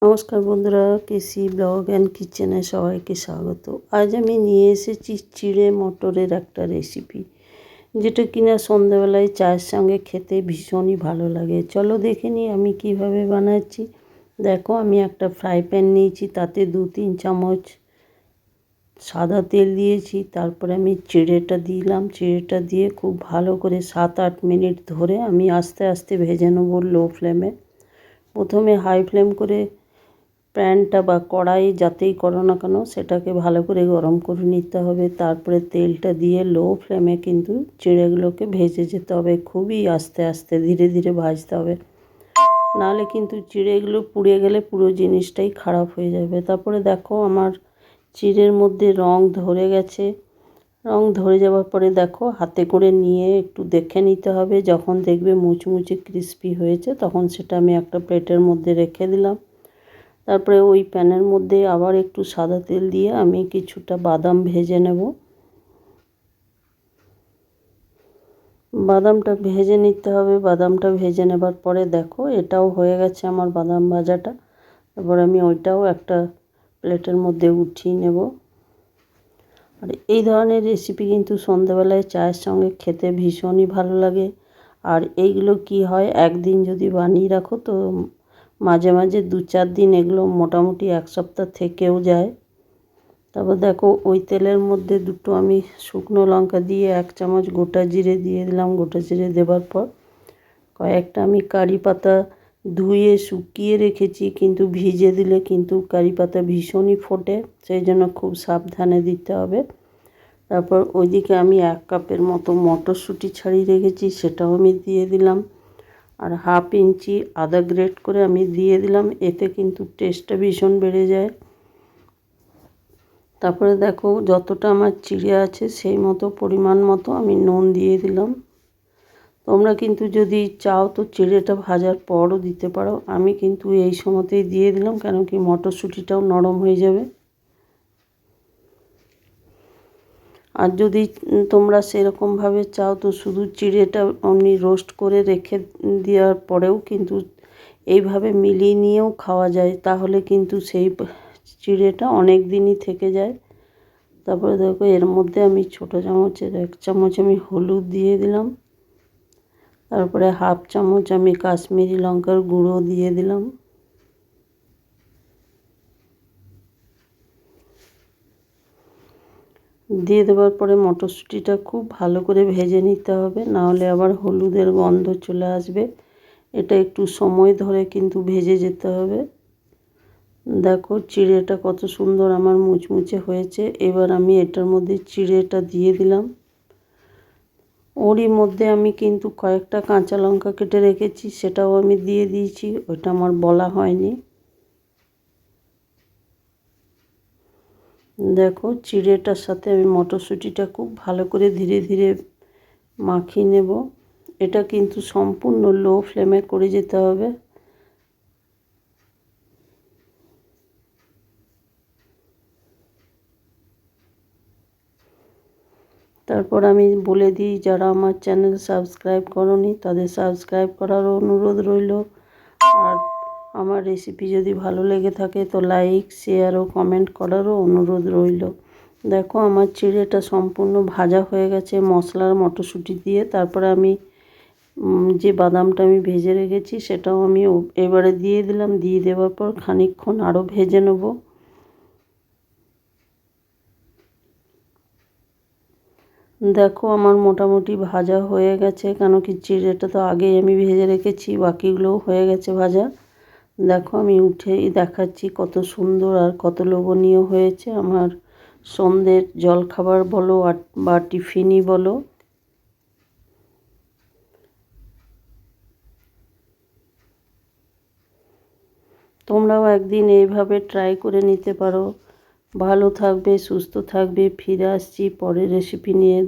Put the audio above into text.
নমস্কার বন্ধুরা, কেসি blog and কিচেনে সবাইকে স্বাগত। আজ আমি নিয়ে এসেছি চিড়ে মটরের একটা রেসিপি, যেটা কিনা সন্ধ্যাবেলায় চায়ের সঙ্গে খেতে ভীষণই ভালো লাগে। চলো দেখে নিই আমি কিভাবে বানাচ্ছি। দেখো, আমি একটা ফ্রাই প্যান নিয়েছি, তাতে 2-3 চামচ সাদা তেল দিয়েছি। তারপরে আমি চিড়েটা দিলাম। চিড়েটা দিয়ে খুব ভালো করে 7-8 মিনিট ধরে আমি আস্তে আস্তে ভেজে নেব লো ফ্লেমে। প্রথমে হাই ফ্লেম করে প্যানটা বা কড়াই যাতেই করো না কেন সেটাকে ভালো করে গরম করে নিতে হবে। তারপরে তেলটা দিয়ে লো ফ্লেমে কিন্তু চিড়েগুলোকে ভেজে যেতে হবে, খুবই আস্তে আস্তে ধীরে ধীরে ভাজতে হবে, নাহলে কিন্তু চিড়েগুলো পুড়ে গেলে পুরো জিনিসটাই খারাপ হয়ে যাবে। তারপরে দেখো, আমার চিড়ের মধ্যে রং ধরে গেছে। রং ধরে যাওয়ার পরে দেখো, হাতে করে নিয়ে একটু দেখে নিতে হবে। যখন দেখবে মুচমুচে ক্রিস্পি হয়েছে তখন সেটা আমি একটা প্লেটের মধ্যে রেখে দিলাম। তারপরে ওই প্যানের মধ্যে আবার একটু সাদা তেল দিয়ে আমি কিছুটা বাদাম ভেজে নেব। বাদামটা ভেজে নিতে হবে। বাদামটা ভেজে নেবার পরে দেখো, এটাও হয়ে গেছে আমার বাদাম ভাজাটা। তারপর আমি ওইটাও একটা প্লেটের মধ্যে উঠিয়ে নেব। আর এই ধরনের রেসিপি কিন্তু সন্ধ্যাবেলায় চায়ের সঙ্গে খেতে ভীষণই ভালো লাগে। আর এইগুলো কি হয়, একদিন যদি বানিয়ে রাখো তো মাঝে মাঝে 2-4 দিন এগুলো মোটামুটি 1 সপ্তাহ থেকেও যায়। তারপর দেখো, ওই তেলের মধ্যে দুটো আমি শুকনো লঙ্কা দিয়ে 1 চামচ গোটা জিরে দিয়ে দিলাম। গোটা জিরে দেওয়ার পর কয়েকটা আমি কারি পাতা ধুয়ে শুকিয়ে রেখেছি, কিন্তু ভিজে দিলে কিন্তু কারি পাতা ভীষণই ফোটে, সেই জন্য খুব সাবধানে দিতে হবে। তারপর ওইদিকে আমি 1 কাপের মতো মটরশুঁটি ছাড়িয়ে রেখেছি, সেটাও আমি দিয়ে দিলাম। আর 1/2 ইঞ্চি আদা গ্রেট করে আমি দিয়ে দিলাম, এতে কিন্তু টেস্টটা ভীষণ বেড়ে যায়। তারপরে দেখো, যতটা আমার চিড়ে আছে সেই মতো পরিমাণ মতো আমি নুন দিয়ে দিলাম। তোমরা কিন্তু যদি চাও তো চিড়েটা ভাজার পরও দিতে পারো, আমি কিন্তু এই সময়তেই দিয়ে দিলাম, কেন কি মটরশুঁটিটাও নরম হয়ে যাবে। আর যদি তোমরা সেরকমভাবে চাও তো শুধু চিড়েটা এমনি রোস্ট করে রেখে দেওয়ার পরেও কিন্তু এইভাবে মিলিয়ে নিয়েও খাওয়া যায়, তাহলে কিন্তু সেই চিড়েটা অনেক দিনই থেকে যায়। তারপরে দেখো, এর মধ্যে আমি ছোটো চামচের 1 চামচ আমি হলুদ দিয়ে দিলাম। তারপরে 1/2 চামচ আমি কাশ্মীরি লঙ্কার গুঁড়ো দিয়ে দিলাম। দিয়ে দেওয়ার পরে মটরশুঁটিটা খুব ভালো করে ভেজে নিতে হবে, নাহলে আবার হলুদের গন্ধ চলে আসবে। এটা একটু সময় ধরে কিন্তু ভেজে যেতে হবে। দেখো, চিড়েটা কত সুন্দর আমার মুচমুচে হয়েছে। এবার আমি এটার মধ্যে চিড়েটা দিয়ে দিলাম। ওরই মধ্যে আমি কিন্তু কয়েকটা কাঁচা লঙ্কা কেটে রেখেছি, সেটাও আমি দিয়ে দিয়েছি, ওটা আমার বলা হয়নি। দেখো, চিড়েটার সাথে আমি মটরশুঁটিটা খুব ভালো করে ধীরে ধীরে মাখিয়ে নেব। এটা কিন্তু সম্পূর্ণ লো ফ্লেমে করে যেতে হবে। তারপর আমি বলে দিই, যারা আমার চ্যানেল সাবস্ক্রাইব করোনি তাদের সাবস্ক্রাইব করারও অনুরোধ রইল। আর আমার রেসিপি যদি ভালো লেগে থাকে তো লাইক, শেয়ার ও কমেন্ট করারও অনুরোধ রইল। দেখো, আমার চিড়েটা সম্পূর্ণ ভাজা হয়ে গেছে মশলার মটরশুঁটি দিয়ে। তারপরে আমি যে বাদামটা আমি ভেজে রেখেছি সেটাও আমি এবারে দিয়ে দিলাম। দিয়ে দেওয়ার পর খানিকক্ষণ আরও ভেজে নেব। দেখো, আমার মোটামুটি ভাজা হয়ে গেছে, কেন কি চিড়েটা তো আগেই আমি ভেজে রেখেছি, বাকিগুলোও হয়ে গেছে ভাজা। দেখো, আমি উঠেই দেখাচ্ছি কত সুন্দর আর কত লোভনীয় হয়েছে আমার সন্ধ্যের জলখাবার বলো আর বা টিফিনই বলো। তোমরাও একদিন এইভাবে ট্রাই করে নিতে পারো। ভালো থাকবে, সুস্থ থাকবে। ফিরে আসছি পরের রেসিপি নিয়ে।